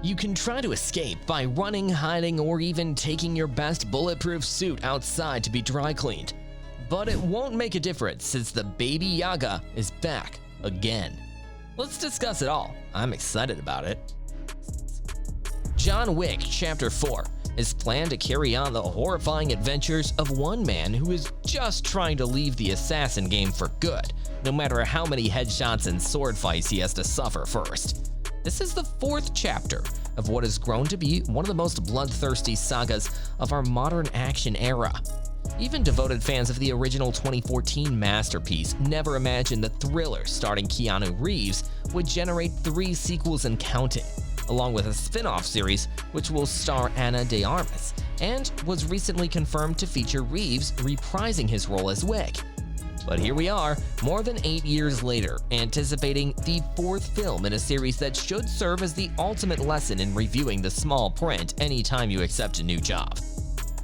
You can try to escape by running, hiding, or even taking your best bulletproof suit outside to be dry cleaned. But it won't make a difference since the Baba Yaga is back again. Let's discuss it all. I'm excited about it. John Wick Chapter 4 is planned to carry on the horrifying adventures of one man who is just trying to leave the assassin game for good, no matter how many headshots and sword fights he has to suffer first. This is the fourth chapter of what has grown to be one of the most bloodthirsty sagas of our modern action era. Even devoted fans of the original 2014 masterpiece never imagined the thriller starring Keanu Reeves would generate 3 sequels and counting, along with a spin-off series which will star Ana de Armas, and was recently confirmed to feature Reeves reprising his role as Wick. But here we are, more than 8 years later, anticipating the 4th film in a series that should serve as the ultimate lesson in reviewing the small print anytime you accept a new job.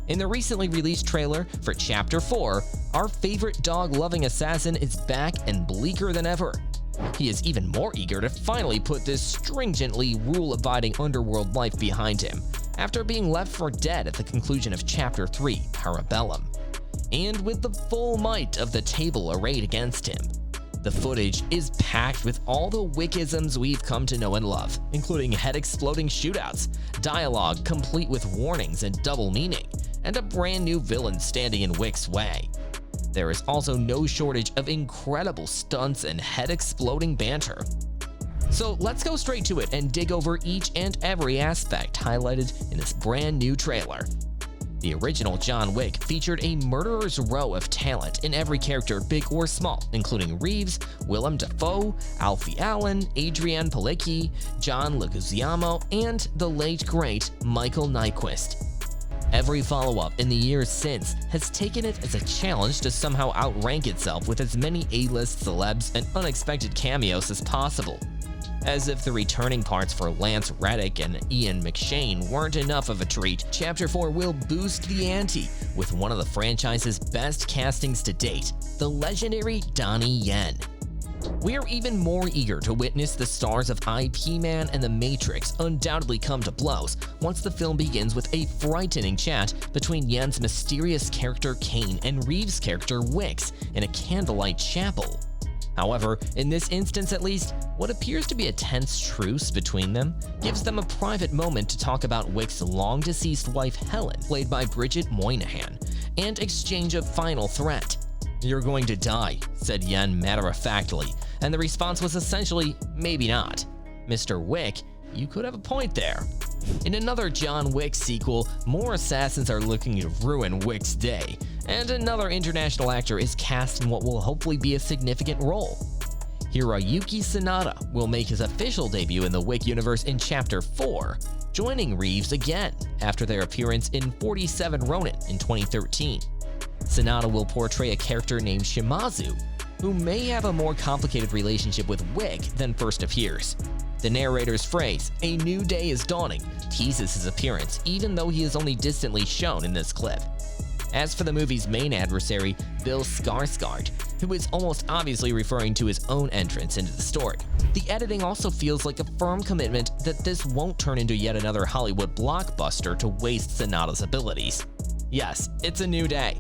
In the recently released trailer for Chapter 4, our favorite dog-loving assassin is back and bleaker than ever. He is even more eager to finally put this stringently rule-abiding underworld life behind him, after being left for dead at the conclusion of Chapter 3, Parabellum. And with the full might of the table arrayed against him. The footage is packed with all the Wickisms we've come to know and love, including head-exploding shootouts, dialogue complete with warnings and double meaning, and a brand new villain standing in Wick's way. There is also no shortage of incredible stunts and head-exploding banter. So let's go straight to it and dig over each and every aspect highlighted in this brand new trailer. The original John Wick featured a murderer's row of talent in every character, big or small, including Reeves, Willem Dafoe, Alfie Allen, Adrian Palicki, John Leguizamo, and the late great Michael Nyqvist. Every follow-up in the years since has taken it as a challenge to somehow outrank itself with as many A-list celebs and unexpected cameos as possible. As if the returning parts for Lance Reddick and Ian McShane weren't enough of a treat, Chapter 4 will boost the ante with one of the franchise's best castings to date, the legendary Donnie Yen. We're even more eager to witness the stars of IP Man and The Matrix undoubtedly come to blows once the film begins with a frightening chat between Yen's mysterious character Kane and Reeves' character Wix in a candlelight chapel. However, in this instance at least, what appears to be a tense truce between them gives them a private moment to talk about Wick's long-deceased wife Helen, played by Bridget Moynihan, and exchange a final threat. "You're going to die," said Yen matter-of-factly, and the response was essentially, "Maybe not. Mr. Wick, you could have a point there." In another John Wick sequel, more assassins are looking to ruin Wick's day, and another international actor is cast in what will hopefully be a significant role. Hiroyuki Sanada will make his official debut in the Wick universe in Chapter 4, joining Reeves again after their appearance in 47 Ronin in 2013. Sanada will portray a character named Shimazu, who may have a more complicated relationship with Wick than first appears. The narrator's phrase, "A new day is dawning," teases his appearance, even though he is only distantly shown in this clip. As for the movie's main adversary, Bill Skarsgård, who is almost obviously referring to his own entrance into the story, the editing also feels like a firm commitment that this won't turn into yet another Hollywood blockbuster to waste Sanada's abilities. Yes, it's a new day.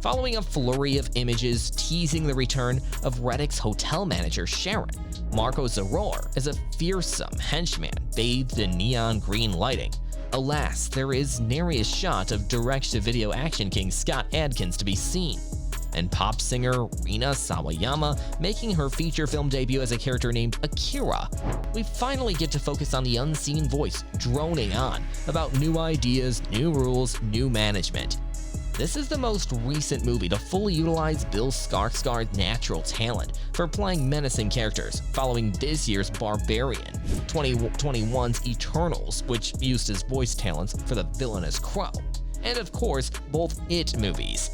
Following a flurry of images teasing the return of Reddick's hotel manager Sharon, Marco Zaror is a fearsome henchman bathed in neon green lighting. Alas, there is nary a shot of direct-to-video action king Scott Adkins to be seen. And pop singer Rina Sawayama making her feature film debut as a character named Akira, we finally get to focus on the unseen voice droning on about new ideas, new rules, new management. This is the most recent movie to fully utilize Bill Skarsgård's natural talent for playing menacing characters, following this year's Barbarian, 2021's Eternals, which used his voice talents for the villainous Crow, and of course, both It movies.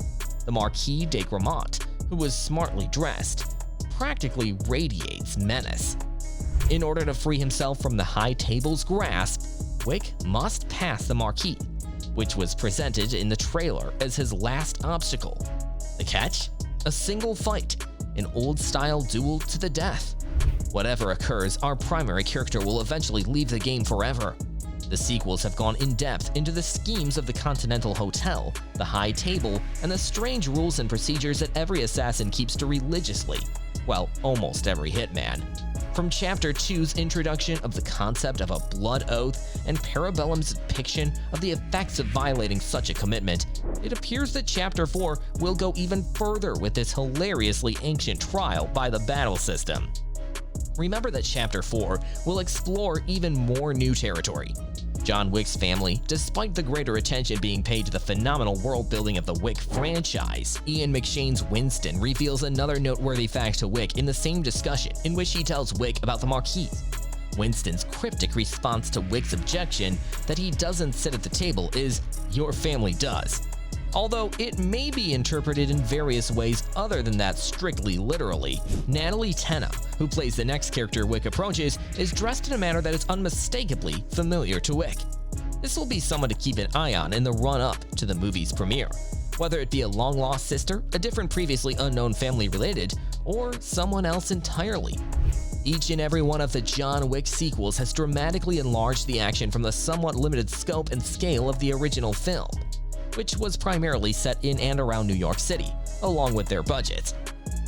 The Marquis de Gramont, who was smartly dressed, practically radiates menace. In order to free himself from the High Table's grasp, Wick must pass the Marquis, which was presented in the trailer as his last obstacle. The catch? A single fight, an old-style duel to the death. Whatever occurs, our primary character will eventually leave the game forever. The sequels have gone in-depth into the schemes of the Continental Hotel, the High Table, and the strange rules and procedures that every assassin keeps to religiously. Well, almost every hitman. From Chapter 2's introduction of the concept of a blood oath and Parabellum's depiction of the effects of violating such a commitment, it appears that Chapter 4 will go even further with this hilariously ancient trial by the battle system. Remember that Chapter 4 will explore even more new territory. John Wick's family, despite the greater attention being paid to the phenomenal world-building of the Wick franchise, Ian McShane's Winston reveals another noteworthy fact to Wick in the same discussion, in which he tells Wick about the Marquise. Winston's cryptic response to Wick's objection that he doesn't sit at the table is, "Your family does." Although it may be interpreted in various ways other than that strictly literally, Natalie Tena, who plays the next character Wick approaches, is dressed in a manner that is unmistakably familiar to Wick. This will be someone to keep an eye on in the run-up to the movie's premiere, whether it be a long-lost sister, a different previously unknown family related, or someone else entirely. Each and every one of the John Wick sequels has dramatically enlarged the action from the somewhat limited scope and scale of the original film, which was primarily set in and around New York City, along with their budget.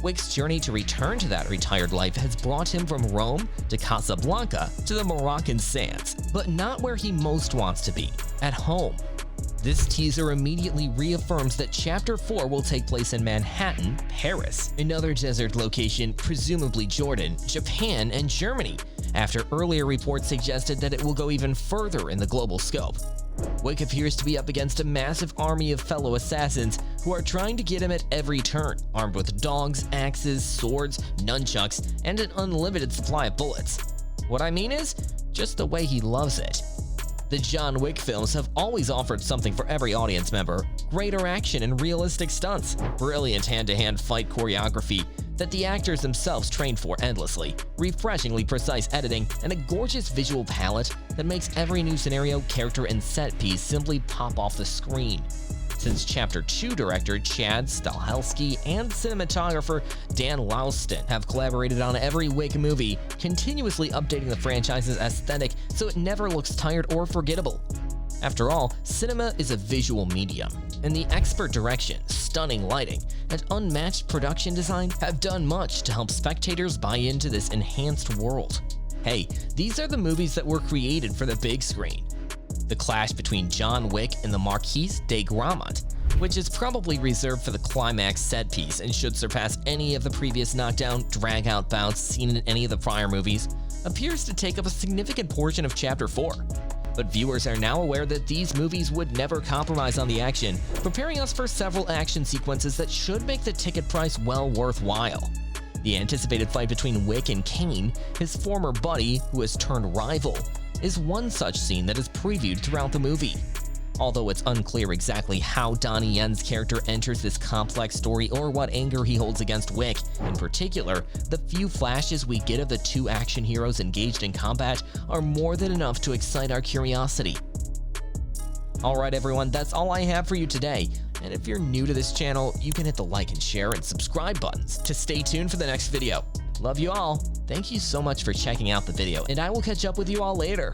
Wick's journey to return to that retired life has brought him from Rome to Casablanca to the Moroccan sands, but not where he most wants to be, at home. This teaser immediately reaffirms that Chapter 4 will take place in Manhattan, Paris, another desert location, presumably Jordan, Japan, and Germany, after earlier reports suggested that it will go even further in the global scope. Wick appears to be up against a massive army of fellow assassins who are trying to get him at every turn, armed with dogs, axes, swords, nunchucks, and an unlimited supply of bullets. What I mean is, just the way he loves it. The John Wick films have always offered something for every audience member: greater action and realistic stunts, brilliant hand-to-hand fight choreography that the actors themselves trained for endlessly, refreshingly precise editing, and a gorgeous visual palette that makes every new scenario, character, and set piece simply pop off the screen. Since Chapter 2 director Chad Stahelski and cinematographer Dan Lauston have collaborated on every Wick movie, continuously updating the franchise's aesthetic so it never looks tired or forgettable. After all, cinema is a visual medium, and the expert direction, stunning lighting, and unmatched production design have done much to help spectators buy into this enhanced world. Hey, these are the movies that were created for the big screen. The clash between John Wick and the Marquise de Gramont, which is probably reserved for the climax set piece and should surpass any of the previous knockdown, drag-out bouts seen in any of the prior movies, appears to take up a significant portion of Chapter 4. But viewers are now aware that these movies would never compromise on the action, preparing us for several action sequences that should make the ticket price well worthwhile. The anticipated fight between Wick and Kane, his former buddy who has turned rival, is one such scene that is previewed throughout the movie. Although it's unclear exactly how Donnie Yen's character enters this complex story or what anger he holds against Wick, in particular, the few flashes we get of the two action heroes engaged in combat are more than enough to excite our curiosity. Alright everyone, that's all I have for you today. And if you're new to this channel, you can hit the like and share and subscribe buttons to stay tuned for the next video. Love you all. Thank you so much for checking out the video, and I will catch up with you all later.